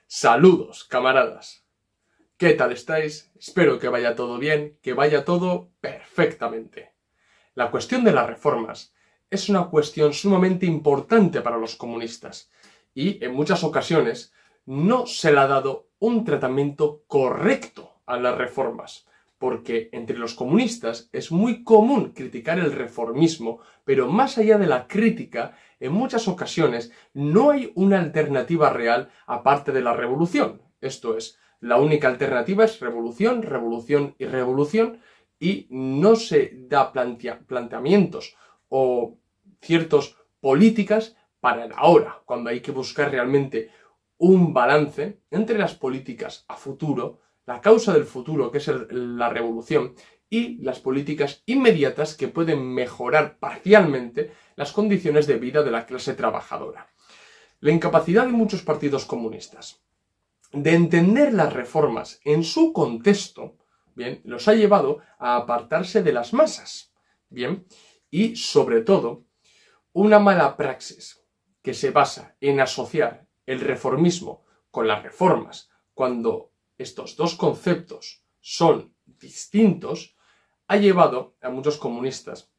Saludos, camaradas. ¿Qué tal estáis? Espero que vaya todo bien, que vaya todo perfectamente. La cuestión de las reformas es una cuestión sumamente importante para los comunistas y en muchas ocasiones no se le ha dado un tratamiento correcto a las reformas, porque entre los comunistas es muy común criticar el reformismo, pero más allá de la crítica, en muchas ocasiones no hay una alternativa real aparte de la revolución. Esto es, la única alternativa es revolución, revolución y revolución, y no se da planteamientos o ciertas políticas para el ahora, cuando hay que buscar realmente un balance entre las políticas a futuro, la causa del futuro, que es la revolución, y las políticas inmediatas que pueden mejorar parcialmente las condiciones de vida de la clase trabajadora. La incapacidad de muchos partidos comunistas de entender las reformas en su contexto, bien, los ha llevado a apartarse de las masas, bien, y sobre todo, una mala praxis que se basa en asociar el reformismo con las reformas, cuando estos dos conceptos son distintos, ha llevado a muchos comunistas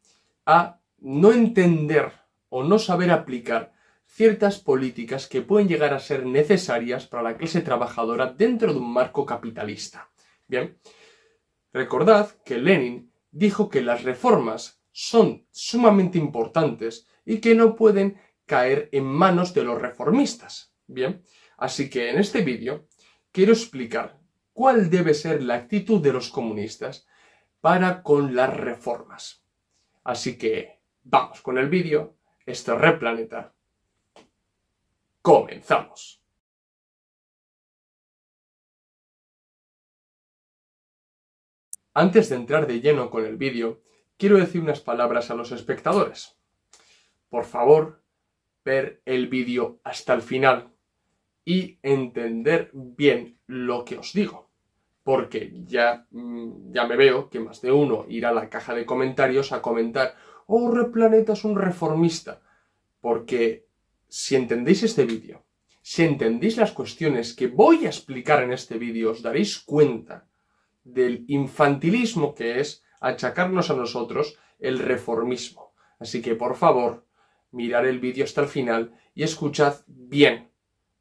a no entender o no saber aplicar ciertas políticas que pueden llegar a ser necesarias para la clase trabajadora dentro de un marco capitalista. Bien, recordad que Lenin dijo que las reformas son sumamente importantes y que no pueden caer en manos de los reformistas. Bien, así que en este vídeo quiero explicar cuál debe ser la actitud de los comunistas para con las reformas. Así que vamos con el vídeo. Esto es Red Planeta. ¡Comenzamos! Antes de entrar de lleno con el vídeo, quiero decir unas palabras a los espectadores. Por favor, ver el vídeo hasta el final y entender bien lo que os digo, porque ya me veo que más de uno irá a la caja de comentarios a comentar «Oh, Red Planeta es un reformista», porque si entendéis este vídeo, si entendéis las cuestiones que voy a explicar en este vídeo, os daréis cuenta del infantilismo que es achacarnos a nosotros el reformismo. Así que, por favor, mirad el vídeo hasta el final y escuchad bien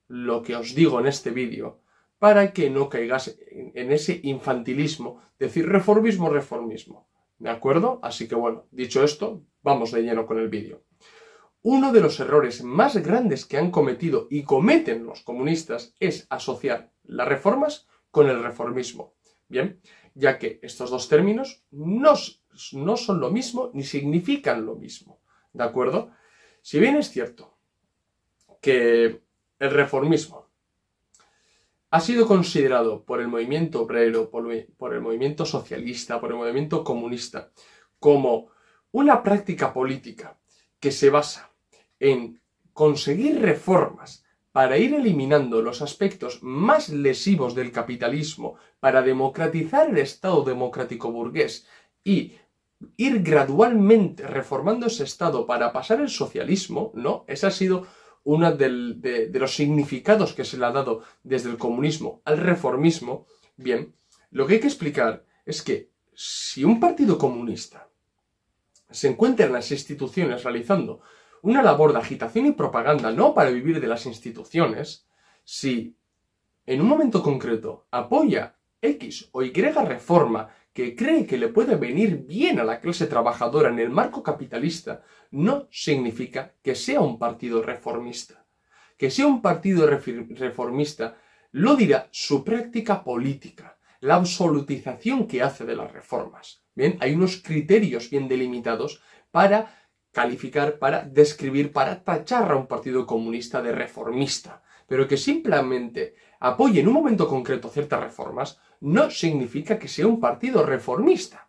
lo que os digo en este vídeo para que no caigáis en ese infantilismo, decir reformismo, reformismo. ¿De acuerdo? Así que bueno, dicho esto, vamos de lleno con el vídeo. Uno de los errores más grandes que han cometido y cometen los comunistas es asociar las reformas con el reformismo. Bien, ya que estos dos términos no son lo mismo ni significan lo mismo. ¿De acuerdo? Si bien es cierto que el reformismo ha sido considerado por el movimiento obrero, por el movimiento socialista, por el movimiento comunista, como una práctica política que se basa en conseguir reformas para ir eliminando los aspectos más lesivos del capitalismo, para democratizar el Estado democrático burgués y ir gradualmente reformando ese Estado para pasar el socialismo, ¿no? Ese ha sido uno de los significados que se le ha dado desde el comunismo al reformismo. Bien, lo que hay que explicar es que si un partido comunista se encuentra en las instituciones realizando una labor de agitación y propaganda, no para vivir de las instituciones, si en un momento concreto apoya X o Y reforma que cree que le puede venir bien a la clase trabajadora en el marco capitalista, no significa que sea un partido reformista. Que sea un partido reformista lo dirá su práctica política, la absolutización que hace de las reformas. Bien, hay unos criterios bien delimitados para calificar, para describir, para tachar a un partido comunista de reformista, pero que simplemente apoye en un momento concreto ciertas reformas no significa que sea un partido reformista.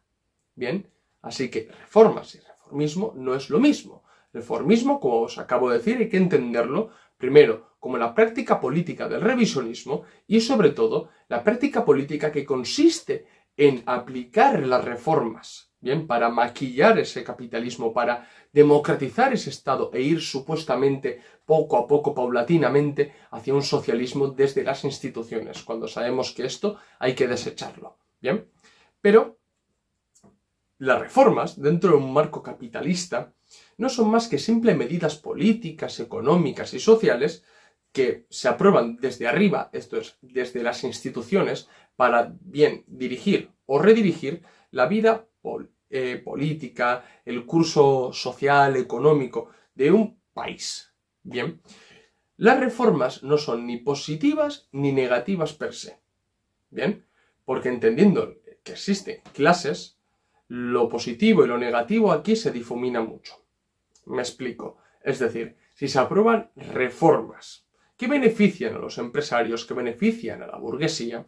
Bien, así que reformas y reformismo no es lo mismo. Reformismo, como os acabo de decir, hay que entenderlo primero como la práctica política del revisionismo y sobre todo la práctica política que consiste en aplicar las reformas bien, para maquillar ese capitalismo, para democratizar ese Estado e ir supuestamente poco a poco, paulatinamente, hacia un socialismo desde las instituciones, cuando sabemos que esto hay que desecharlo, bien. Pero las reformas, dentro de un marco capitalista, no son más que simples medidas políticas, económicas y sociales que se aprueban desde arriba, esto es, desde las instituciones, para bien dirigir o redirigir la vida política, el curso social, económico de un país. Bien, las reformas no son ni positivas ni negativas per se. Bien, porque entendiendo que existen clases, lo positivo y lo negativo aquí se difumina mucho. Me explico. Es decir, si se aprueban reformas que benefician a los empresarios, que benefician a la burguesía,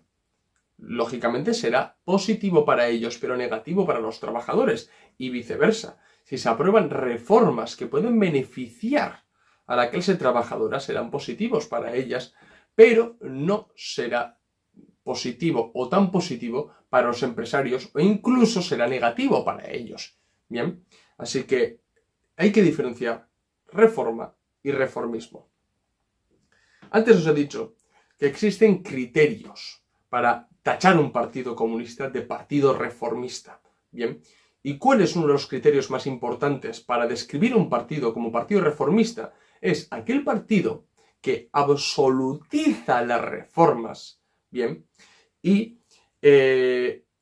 lógicamente será positivo para ellos, pero negativo para los trabajadores, y viceversa. Si se aprueban reformas que pueden beneficiar a la clase trabajadora, serán positivos para ellas, pero no será positivo o tan positivo para los empresarios, o incluso será negativo para ellos. Bien, así que hay que diferenciar reforma y reformismo. Antes os he dicho que existen criterios para tachar un partido comunista de partido reformista. Bien, ¿y cuál es uno de los criterios más importantes para describir un partido como partido reformista? Es aquel partido que absolutiza las reformas, bien, y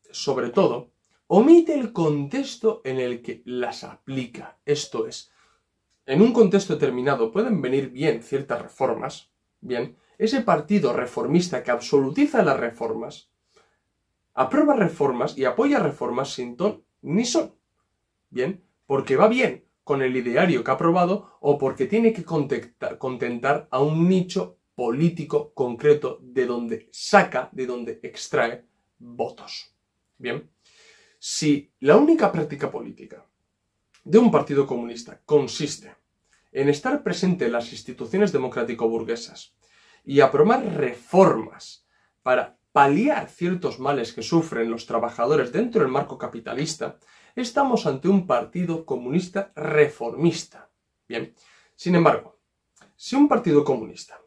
sobre todo omite el contexto en el que las aplica. Esto es, en un contexto determinado pueden venir bien ciertas reformas, bien, ese partido reformista que absolutiza las reformas, aprueba reformas y apoya reformas sin ton ni son, bien, porque va bien con el ideario que ha aprobado o porque tiene que contentar a un nicho político concreto de donde saca, de donde extrae votos. Bien, si la única práctica política de un partido comunista consiste en estar presente en las instituciones democrático-burguesas y aprobar reformas para paliar ciertos males que sufren los trabajadores dentro del marco capitalista, estamos ante un partido comunista reformista. Bien, sin embargo, si un partido comunista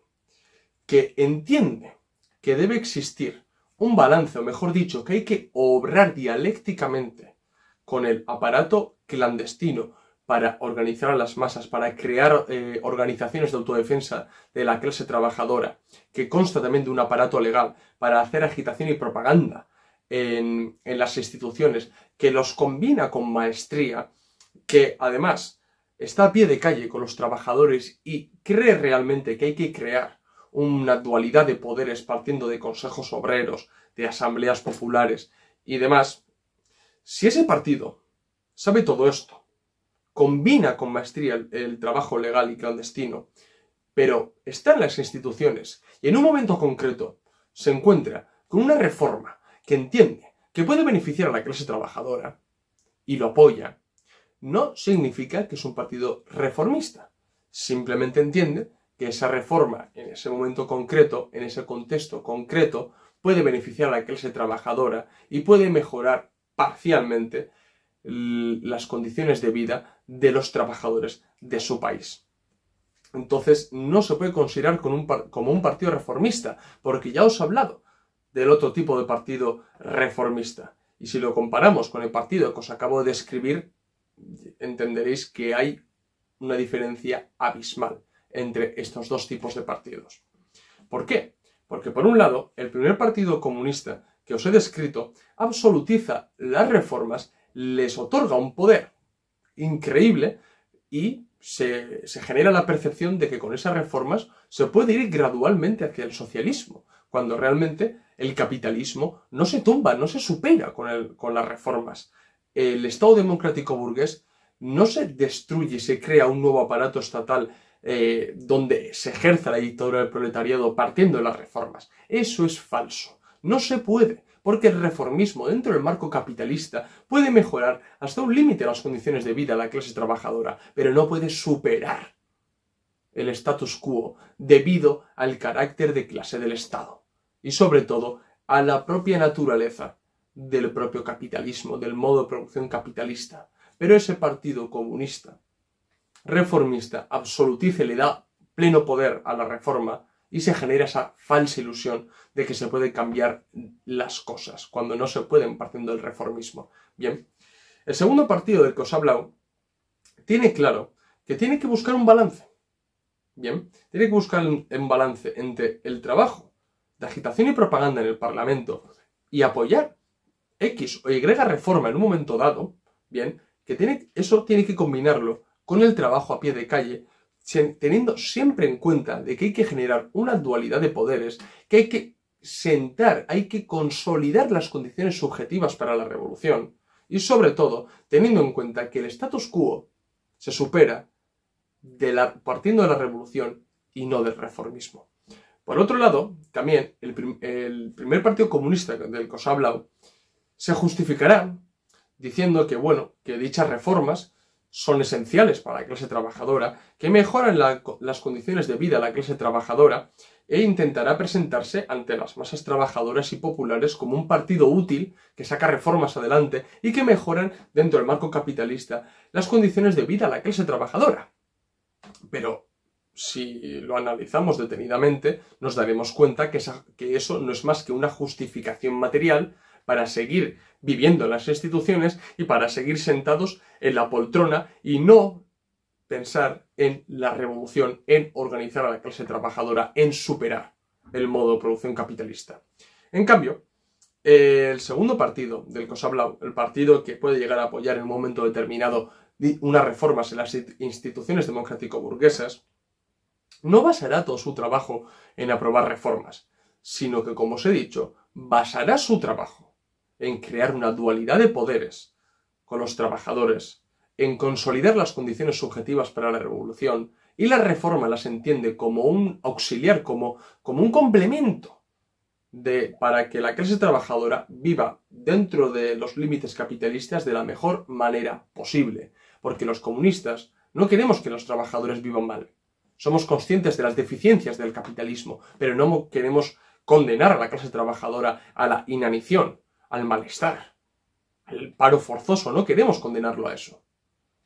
que entiende que debe existir un balance, o mejor dicho, que hay que obrar dialécticamente con el aparato clandestino para organizar a las masas, para crear organizaciones de autodefensa de la clase trabajadora, que consta también de un aparato legal para hacer agitación y propaganda en las instituciones, que los combina con maestría, que además está a pie de calle con los trabajadores y cree realmente que hay que crear una dualidad de poderes partiendo de consejos obreros, de asambleas populares y demás. Si ese partido sabe todo esto, combina con maestría el trabajo legal y clandestino, pero está en las instituciones y en un momento concreto se encuentra con una reforma que entiende que puede beneficiar a la clase trabajadora y lo apoya, no significa que es un partido reformista. Simplemente entiende que esa reforma en ese momento concreto, en ese contexto concreto, puede beneficiar a la clase trabajadora y puede mejorar parcialmente las condiciones de vida de los trabajadores de su país. Entonces no se puede considerar como un partido reformista, porque ya os he hablado del otro tipo de partido reformista. Y si lo comparamos con el partido que os acabo de describir, entenderéis que hay una diferencia abismal entre estos dos tipos de partidos. ¿Por qué? Porque por un lado, el primer partido comunista que os he descrito absolutiza las reformas, les otorga un poder increíble y se genera la percepción de que con esas reformas se puede ir gradualmente hacia el socialismo, cuando realmente el capitalismo no se tumba, no se supera con las reformas. El Estado democrático burgués no se destruye y se crea un nuevo aparato estatal donde se ejerza la dictadura del proletariado partiendo de las reformas. Eso es falso. No se puede, porque el reformismo dentro del marco capitalista puede mejorar hasta un límite las condiciones de vida de la clase trabajadora, pero no puede superar el status quo debido al carácter de clase del Estado y sobre todo a la propia naturaleza del propio capitalismo, del modo de producción capitalista. Pero ese partido comunista, reformista, absolutiza y le da pleno poder a la reforma y se genera esa falsa ilusión de que se puede cambiar las cosas, cuando no se pueden partiendo del reformismo. Bien, el segundo partido del que os he hablado tiene claro que tiene que buscar un balance. Bien, tiene que buscar un balance entre el trabajo de agitación y propaganda en el Parlamento y apoyar X o Y reforma en un momento dado, bien, eso tiene que combinarlo con el trabajo a pie de calle, teniendo siempre en cuenta de que hay que generar una dualidad de poderes, que hay que hay que consolidar las condiciones subjetivas para la revolución y sobre todo teniendo en cuenta que el status quo se supera partiendo de la revolución y no del reformismo. Por otro lado, también el primer partido comunista del que os he hablado se justificará diciendo que, bueno, que dichas reformas son esenciales para la clase trabajadora, que mejoran las condiciones de vida de la clase trabajadora e intentará presentarse ante las masas trabajadoras y populares como un partido útil que saca reformas adelante y que mejoran dentro del marco capitalista las condiciones de vida de la clase trabajadora. Pero si lo analizamos detenidamente, nos daremos cuenta que eso no es más que una justificación material para seguir viviendo en las instituciones y para seguir sentados en la poltrona y no pensar en la revolución, en organizar a la clase trabajadora, en superar el modo de producción capitalista. En cambio, el segundo partido del que os he hablado, el partido que puede llegar a apoyar en un momento determinado unas reformas en las instituciones democrático-burguesas, no basará todo su trabajo en aprobar reformas, sino que, como os he dicho, basará su trabajo en crear una dualidad de poderes con los trabajadores, en consolidar las condiciones subjetivas para la revolución, y la reforma las entiende como un auxiliar, como un complemento para que la clase trabajadora viva dentro de los límites capitalistas de la mejor manera posible. Porque los comunistas no queremos que los trabajadores vivan mal. Somos conscientes de las deficiencias del capitalismo, pero no queremos condenar a la clase trabajadora a la inanición, al malestar, al paro forzoso. No queremos condenarlo a eso.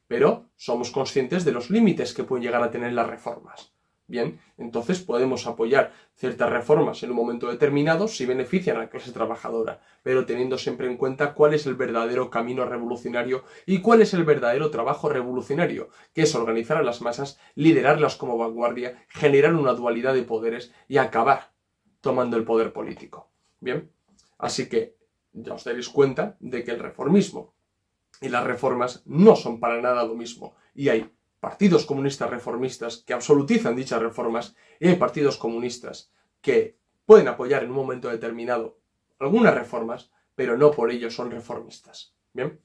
Pero somos conscientes de los límites que pueden llegar a tener las reformas. Bien, entonces podemos apoyar ciertas reformas en un momento determinado si benefician a la clase trabajadora, pero teniendo siempre en cuenta cuál es el verdadero camino revolucionario y cuál es el verdadero trabajo revolucionario, que es organizar a las masas, liderarlas como vanguardia, generar una dualidad de poderes y acabar tomando el poder político. Bien, así que ya os daréis cuenta de que el reformismo y las reformas no son para nada lo mismo, y hay partidos comunistas reformistas que absolutizan dichas reformas y hay partidos comunistas que pueden apoyar en un momento determinado algunas reformas, pero no por ello son reformistas. Bien,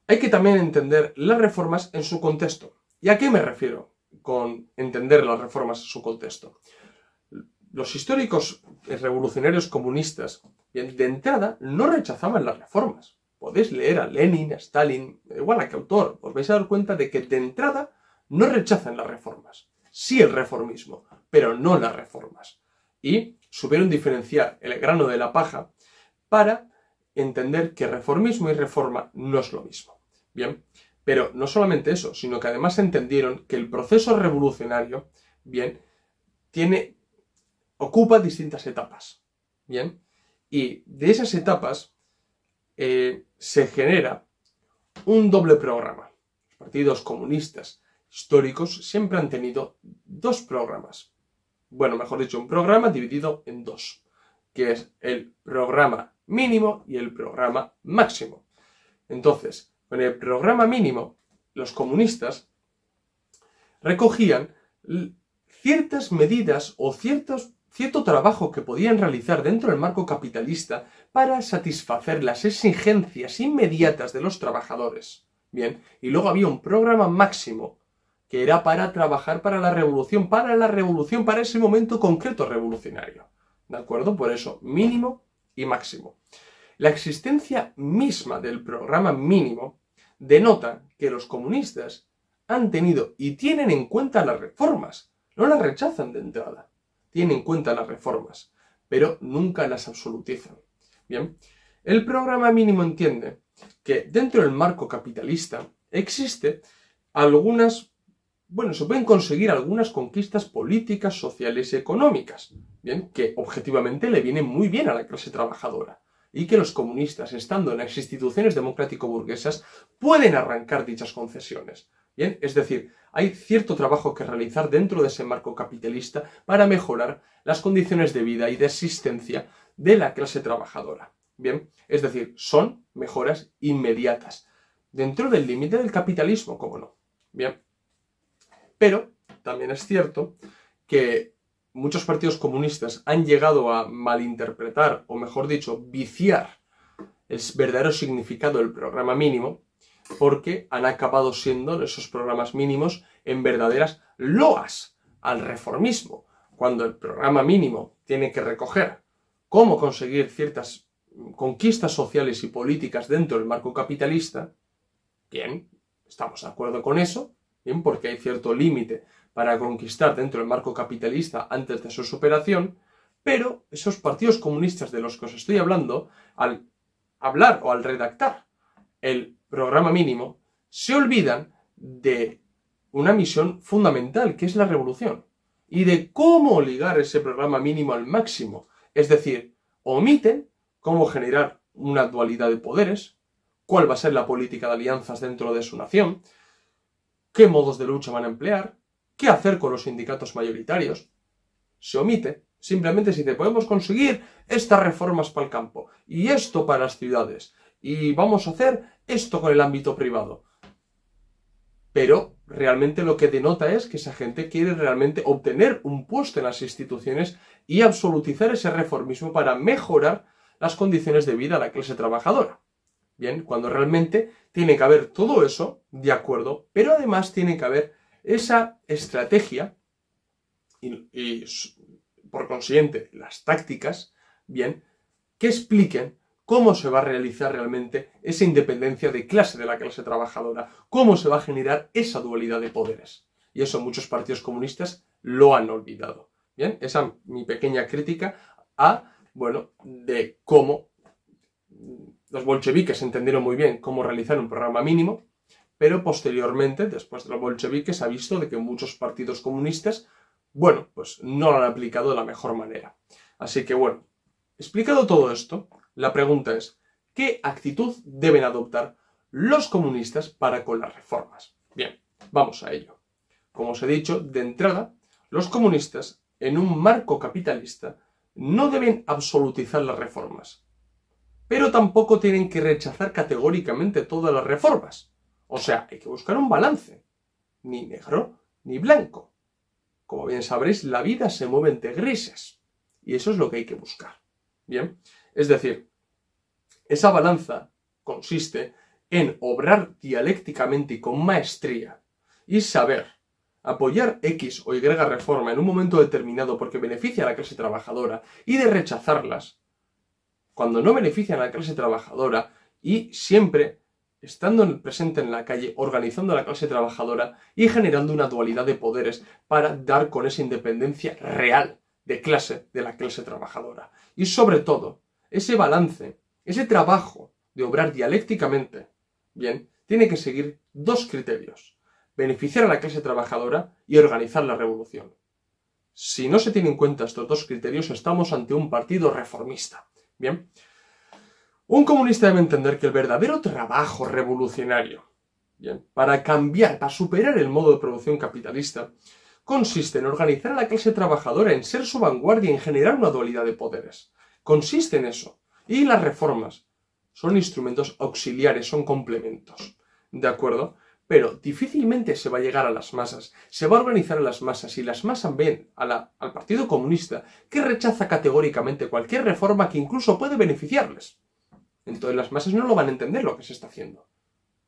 hay que también entender las reformas en su contexto. ¿Y a qué me refiero con entender las reformas en su contexto? Los históricos revolucionarios comunistas, bien, de entrada, no rechazaban las reformas. Podéis leer a Lenin, a Stalin, igual a qué autor, os vais a dar cuenta de que de entrada no rechazan las reformas. Sí el reformismo, pero no las reformas. Y supieron diferenciar el grano de la paja para entender que reformismo y reforma no es lo mismo. Bien, pero no solamente eso, sino que además entendieron que el proceso revolucionario, bien, ocupa distintas etapas. Bien, y de esas etapas se genera un doble programa. Los partidos comunistas históricos siempre han tenido dos programas. Bueno, mejor dicho, un programa dividido en dos, que es el programa mínimo y el programa máximo. Entonces, con el programa mínimo, los comunistas recogían ciertas medidas o cierto trabajo que podían realizar dentro del marco capitalista para satisfacer las exigencias inmediatas de los trabajadores. Bien, y luego había un programa máximo que era para trabajar para la revolución, para ese momento concreto revolucionario. ¿De acuerdo? Por eso, mínimo y máximo. La existencia misma del programa mínimo denota que los comunistas han tenido y tienen en cuenta las reformas, no las rechazan de entrada. Tienen en cuenta las reformas, pero nunca las absolutizan. Bien, El programa mínimo entiende que dentro del marco capitalista existe algunas, se pueden conseguir algunas conquistas políticas, sociales y económicas, bien, que objetivamente le vienen muy bien a la clase trabajadora y que los comunistas, estando en las instituciones democrático-burguesas, pueden arrancar dichas concesiones. Bien, es decir, hay cierto trabajo que realizar dentro de ese marco capitalista para mejorar las condiciones de vida y de existencia de la clase trabajadora. Bien, es decir, son mejoras inmediatas, dentro del límite del capitalismo, cómo no. Bien, pero también es cierto que muchos partidos comunistas han llegado a malinterpretar, o mejor dicho, viciar el verdadero significado del programa mínimo, porque han acabado siendo esos programas mínimos en verdaderas loas al reformismo, cuando el programa mínimo tiene que recoger cómo conseguir ciertas conquistas sociales y políticas dentro del marco capitalista. Bien, estamos de acuerdo con eso, bien, porque hay cierto límite para conquistar dentro del marco capitalista antes de su superación, pero esos partidos comunistas de los que os estoy hablando, al hablar o al redactar el programa mínimo, se olvidan de una misión fundamental, que es la revolución, y de cómo ligar ese programa mínimo al máximo. Es decir, omiten cómo generar una dualidad de poderes, cuál va a ser la política de alianzas dentro de su nación, qué modos de lucha van a emplear, qué hacer con los sindicatos mayoritarios. Se omite. Simplemente se dice, podemos conseguir estas reformas para el campo, y esto para las ciudades, y vamos a hacer esto con el ámbito privado. Pero realmente lo que denota es que esa gente quiere realmente obtener un puesto en las instituciones y absolutizar ese reformismo para mejorar las condiciones de vida de la clase trabajadora. Bien, cuando realmente tiene que haber todo eso, de acuerdo, pero además tiene que haber esa estrategia y por consiguiente las tácticas, bien, que expliquen cómo se va a realizar realmente esa independencia de clase de la clase trabajadora, cómo se va a generar esa dualidad de poderes. Y eso muchos partidos comunistas lo han olvidado. Bien, esa es mi pequeña crítica de cómo los bolcheviques entendieron muy bien cómo realizar un programa mínimo, pero posteriormente, después de los bolcheviques, se ha visto de que muchos partidos comunistas, pues no lo han aplicado de la mejor manera. Así que explicado todo esto, la pregunta es, ¿qué actitud deben adoptar los comunistas para con las reformas? Bien, vamos a ello. Como os he dicho, de entrada, los comunistas, en un marco capitalista, no deben absolutizar las reformas, pero tampoco tienen que rechazar categóricamente todas las reformas. O sea, hay que buscar un balance, ni negro ni blanco. Como bien sabréis, la vida se mueve entre grises, y eso es lo que hay que buscar. Bien, es decir, esa balanza consiste en obrar dialécticamente y con maestría y saber apoyar X o Y reforma en un momento determinado porque beneficia a la clase trabajadora y de rechazarlas cuando no benefician a la clase trabajadora y siempre estando presente en la calle, organizando a la clase trabajadora y generando una dualidad de poderes para dar con esa independencia real de clase de la clase trabajadora. Y sobre todo, ese balance, ese trabajo de obrar dialécticamente, bien, tiene que seguir dos criterios: beneficiar a la clase trabajadora y organizar la revolución. Si no se tienen en cuenta estos dos criterios, estamos ante un partido reformista. Bien, un comunista debe entender que el verdadero trabajo revolucionario, bien, para cambiar, para superar el modo de producción capitalista, consiste en organizar a la clase trabajadora, en ser su vanguardia, en generar una dualidad de poderes. Consiste en eso. Y las reformas son instrumentos auxiliares, son complementos. ¿De acuerdo? Pero difícilmente se va a llegar a las masas, se va a organizar a las masas y las masas ven al Partido Comunista que rechaza categóricamente cualquier reforma que incluso puede beneficiarles. Entonces las masas no lo van a entender lo que se está haciendo.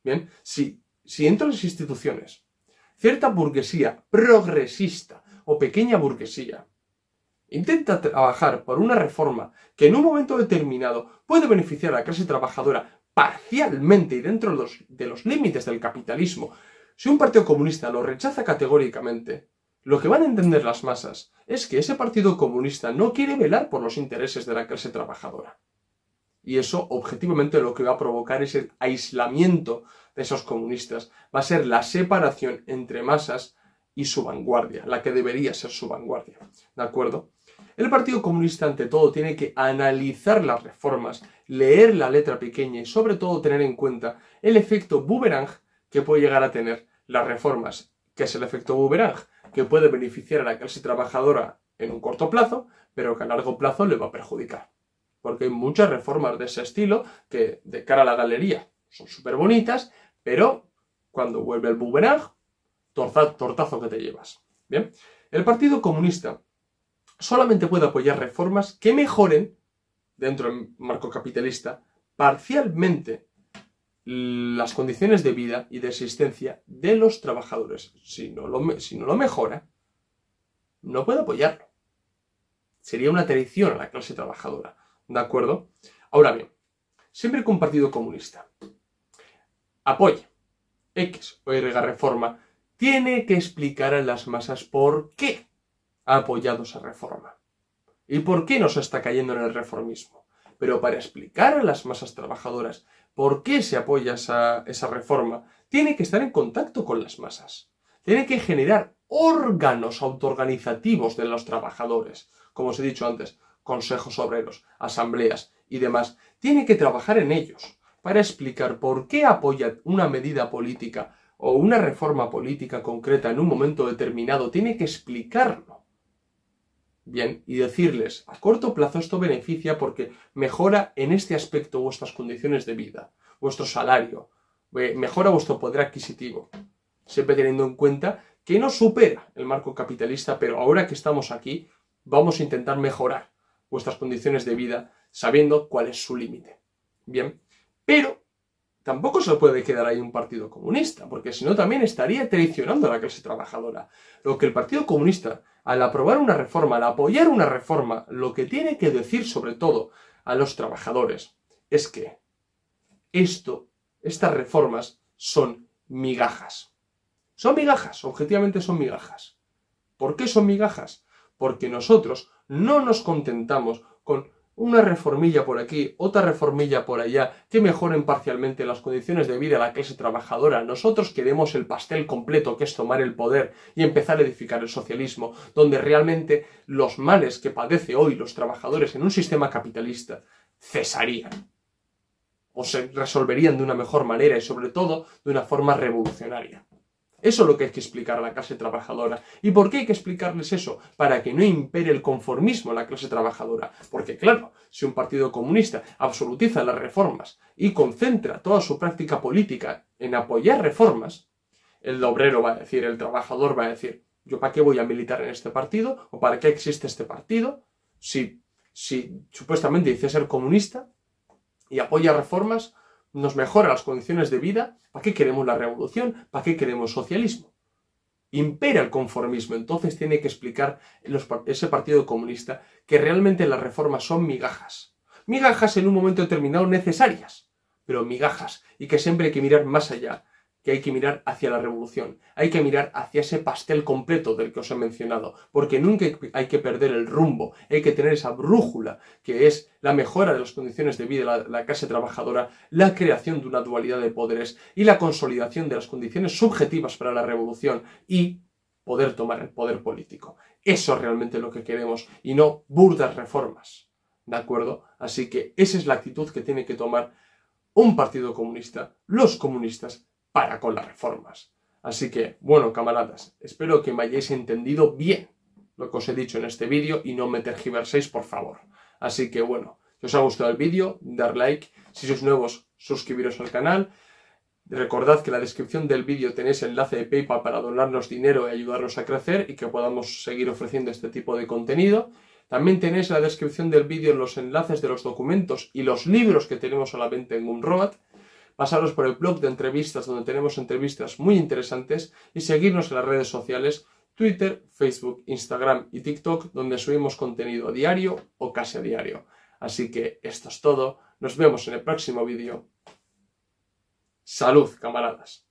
Bien, si dentro de las instituciones cierta burguesía progresista o pequeña burguesía intenta trabajar por una reforma que en un momento determinado puede beneficiar a la clase trabajadora parcialmente y dentro de los límites del capitalismo, si un partido comunista lo rechaza categóricamente, lo que van a entender las masas es que ese partido comunista no quiere velar por los intereses de la clase trabajadora. Y eso, objetivamente, lo que va a provocar es el aislamiento de esos comunistas. Va a ser la separación entre masas y su vanguardia, la que debería ser su vanguardia. ¿De acuerdo? El Partido Comunista, ante todo, tiene que analizar las reformas, leer la letra pequeña y, sobre todo, tener en cuenta el efecto boomerang que puede llegar a tener las reformas. ¿Qué es el efecto boomerang? Que puede beneficiar a la clase trabajadora en un corto plazo, pero que a largo plazo le va a perjudicar. Porque hay muchas reformas de ese estilo que, de cara a la galería, son súper bonitas, pero cuando vuelve el boomerang, tortazo que te llevas. Bien, el Partido Comunista solamente puede apoyar reformas que mejoren, dentro del marco capitalista, parcialmente las condiciones de vida y de existencia de los trabajadores. Si no lo mejora, no puede apoyarlo. Sería una traición a la clase trabajadora. ¿De acuerdo? Ahora bien, siempre que un partido comunista apoye X o Y reforma, tiene que explicar a las masas por qué ha apoyado esa reforma y por qué no se está cayendo en el reformismo. Pero para explicar a las masas trabajadoras por qué se apoya esa reforma, tiene que estar en contacto con las masas. Tiene que generar órganos autoorganizativos de los trabajadores, como os he dicho antes, consejos obreros, asambleas y demás. Tiene que trabajar en ellos para explicar por qué apoya una medida política o una reforma política concreta en un momento determinado. Tiene que explicarlo. Bien, y decirles, a corto plazo esto beneficia porque mejora en este aspecto vuestras condiciones de vida, vuestro salario, mejora vuestro poder adquisitivo, siempre teniendo en cuenta que no supera el marco capitalista, pero ahora que estamos aquí, vamos a intentar mejorar vuestras condiciones de vida sabiendo cuál es su límite. Bien, pero tampoco se puede quedar ahí un partido comunista, porque si no también estaría traicionando a la clase trabajadora. Lo que el Partido Comunista, al aprobar una reforma, al apoyar una reforma, lo que tiene que decir sobre todo a los trabajadores es que estas reformas son migajas. Son migajas, objetivamente son migajas. ¿Por qué son migajas? Porque nosotros no nos contentamos con una reformilla por aquí, otra reformilla por allá, que mejoren parcialmente las condiciones de vida de la clase trabajadora. Nosotros queremos el pastel completo, que es tomar el poder y empezar a edificar el socialismo, donde realmente los males que padece hoy los trabajadores en un sistema capitalista cesarían o se resolverían de una mejor manera y sobre todo de una forma revolucionaria. Eso es lo que hay que explicar a la clase trabajadora. ¿Y por qué hay que explicarles eso? Para que no impere el conformismo en la clase trabajadora. Porque claro, si un partido comunista absolutiza las reformas y concentra toda su práctica política en apoyar reformas, el obrero va a decir, el trabajador va a decir, ¿yo para qué voy a militar en este partido? ¿O para qué existe este partido? Si supuestamente dice ser comunista y apoya reformas, nos mejora las condiciones de vida, ¿para qué queremos la revolución? ¿Para qué queremos socialismo? Impera el conformismo, entonces tiene que explicar ese partido comunista que realmente las reformas son migajas. Migajas en un momento determinado necesarias, pero migajas, y que siempre hay que mirar más allá, que hay que mirar hacia la revolución, hay que mirar hacia ese pastel completo del que os he mencionado, porque nunca hay que perder el rumbo, hay que tener esa brújula, que es la mejora de las condiciones de vida de la clase trabajadora, la creación de una dualidad de poderes y la consolidación de las condiciones subjetivas para la revolución y poder tomar el poder político. Eso es realmente lo que queremos y no burdas reformas, ¿de acuerdo? Así que esa es la actitud que tiene que tomar un partido comunista, los comunistas, para con las reformas. Así que, bueno, camaradas, espero que me hayáis entendido bien lo que os he dicho en este vídeo y no me tergiverséis, por favor. Así que, bueno, si os ha gustado el vídeo, dar like. Si sois nuevos, suscribiros al canal. Recordad que en la descripción del vídeo tenéis el enlace de PayPal para donarnos dinero y ayudarnos a crecer y que podamos seguir ofreciendo este tipo de contenido. También tenéis en la descripción del vídeo los enlaces de los documentos y los libros que tenemos a la venta en Gumroad. Pasaros por el blog de entrevistas donde tenemos entrevistas muy interesantes y seguirnos en las redes sociales Twitter, Facebook, Instagram y TikTok donde subimos contenido a diario o casi a diario. Así que esto es todo. Nos vemos en el próximo vídeo. ¡Salud, camaradas!